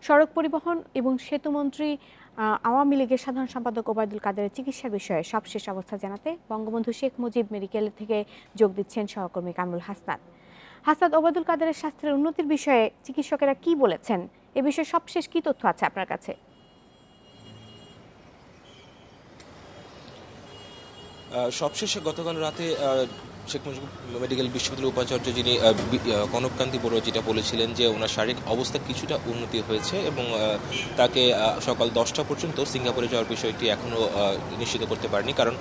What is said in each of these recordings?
সড়ক পরিবহন এবং সেতুমন্ত্রী আওয়ামী লীগের সাধারণ সম্পাদক ওবায়দুল কাদেরের চিকিৎসার বিষয়ে সবশেষ অবস্থা জানাতে বঙ্গবন্ধু শেখ মুজিব মেডিকেল থেকে যোগ দিচ্ছেন সহকর্মী কামরুল হাসনাত। ওবায়দুল কাদেরের স্বাস্থ্যের উন্নতির বিষয়ে চিকিৎসকেরা কি বলেছেন, এ বিষয়ে সবশেষ কি তথ্য আছে আপনার কাছে? সবশেষে গতকাল রাতে শেখ মুজিব মেডিকেল বিশ্ববিদ্যালয়ের উপাচার্য যিনি কনককান্তি বড়ুয়া যেটা বলেছিলেন যে ওনার শারীরিক অবস্থা কিছুটা উন্নতি হয়েছে এবং তাকে সকাল 10টা পর্যন্ত সিঙ্গাপুরে যাওয়ার বিষয়টি এখনও নিশ্চিত করতে পারেনি, কারণ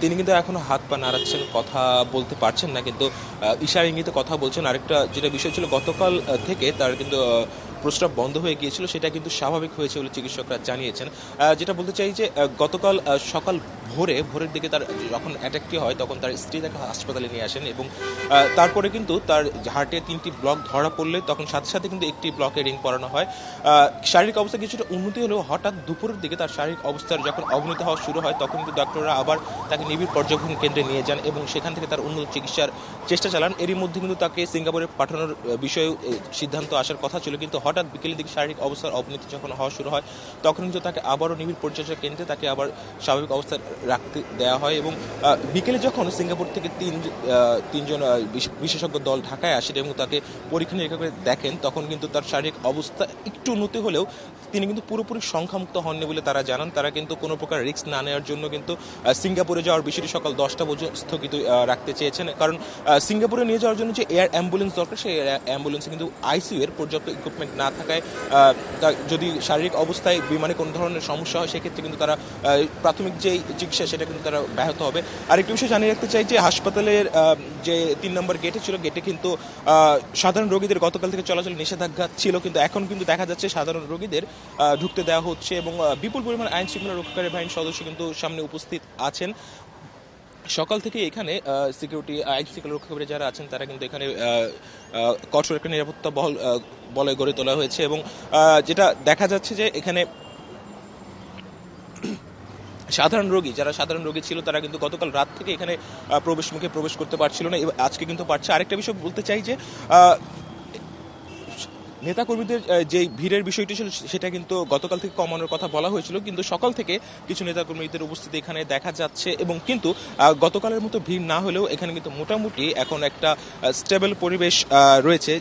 তিনি কিন্তু এখনও হাত পা নাড়াচ্ছেন, কথা বলতে পারছেন না, কিন্তু ইশারা ইঙ্গিতে কথা বলছেন। আরেকটা যেটা বিষয় ছিল, গতকাল থেকে তার কিন্তু প্রস্রাব বন্ধ হয়ে গিয়েছিল, সেটা কিন্তু স্বাভাবিক হয়েছে বলে চিকিৎসকরা জানিয়েছেন। যেটা বলতে চাই যে গতকাল সকাল ভোরের দিকে তার যখন অ্যাটাকটি হয় তখন তার স্ত্রী তাকে হাসপাতালে নিয়ে আসেন এবং তারপরে কিন্তু তার হার্টে 3টি ব্লক ধরা পড়লে তখন সাথে সাথে কিন্তু একটি ব্লকে রিং পরানো হয়। শারীরিক অবস্থা কিছুটা উন্নতি হলেও হঠাৎ দুপুরের দিকে তার শারীরিক অবস্থার যখন অবনতি হওয়া শুরু হয় তখন কিন্তু ডাক্তাররা আবার তাকে নিবিড় পর্যবেক্ষণ কেন্দ্রে নিয়ে যান এবং সেখান থেকে তার উন্নত চিকিৎসার চেষ্টা চালান। এরই মধ্যে কিন্তু তাকে সিঙ্গাপুরে পাঠানোর বিষয়ে সিদ্ধান্ত আসার কথা ছিল, কিন্তু হঠাৎ বিকেলের দিকে শারীরিক অবস্থার অবনতি যখন হওয়া শুরু হয় তখন কিন্তু তাকে আবারও নিবিড় পর্যবেক্ষণ কেন্দ্রে তাকে আবার স্বাভাবিক অবস্থায় রাখতে দেওয়া হয় এবং বিকেলে যখন সিঙ্গাপুর থেকে তিনজন বিশেষজ্ঞ দল ঢাকায় আসেন এবং তাকে পরীক্ষা নিরীক্ষা করে দেখেন তখন কিন্তু তার শারীরিক অবস্থা একটু উন্নতি হলেও তিনি কিন্তু পুরোপুরি সংখ্যামুক্ত হননি বলে তারা জানান। তারা কিন্তু কোনো প্রকার রিস্ক না নেওয়ার জন্য কিন্তু সিঙ্গাপুরে যাওয়ার বিষয়টি সকাল 10টা পর্যন্ত স্থগিত রাখতে চেয়েছেন, কারণ সিঙ্গাপুরে নিয়ে যাওয়ার জন্য যে এয়ার অ্যাম্বুলেন্স দরকার সেই অ্যাম্বুলেন্সে কিন্তু আইসিইউ এর পর্যাপ্ত ইকুইপমেন্ট না থাকায় যদি শারীরিক অবস্থায় বিমানে কোনো ধরনের সমস্যা হয় সেক্ষেত্রে কিন্তু তারা প্রাথমিক যে চিকিৎসা সেটা কিন্তু তারা ব্যাহত হবে। আর একটি বিষয় জানিয়ে রাখতে চাই যে হাসপাতালের যে 3 নম্বর গেটে ছিল, গেটে কিন্তু সাধারণ রোগীদের গতকাল থেকে চলাচল নিষেধাজ্ঞা ছিল, কিন্তু এখন কিন্তু দেখা যাচ্ছে সাধারণ রোগীদের ঢুকতে দেওয়া হচ্ছে এবং বিপুল পরিমাণ আইন শৃঙ্খলা রক্ষাকারী বাহিনীর সদস্য কিন্তু সামনে উপস্থিত আছেন। সকাল থেকে এখানে সিকিউরিটি আইন শৃঙ্খলা রক্ষাকারী যারা আছেন তারা কিন্তু এখানে কঠোর একটা নিরাপত্তা বলয় গড়ে তোলা হয়েছে এবং যেটা দেখা যাচ্ছে যে এখানে সাধারণ রোগী ছিল তারা কিন্তু গতকাল রাত থেকে এখানে প্রবেশ করতে পারছিল না, আজকে কিন্তু পারছে। আরেকটা বিষয় বলতে চাই যে নেতাকর্মীদের যে ভিড়ের বিষয়টি ছিল সেটা কিন্তু গতকাল থেকে কমানোর কথা বলা হয়েছিল, কিন্তু সকাল থেকে কিছু নেতাকর্মীদের উপস্থিতি এখানে দেখা যাচ্ছে এবং কিন্তু গতকালের মতো ভিড় না হলেও এখানে কিন্তু মোটামুটি এখন একটা স্টেবল পরিবেশ রয়েছে।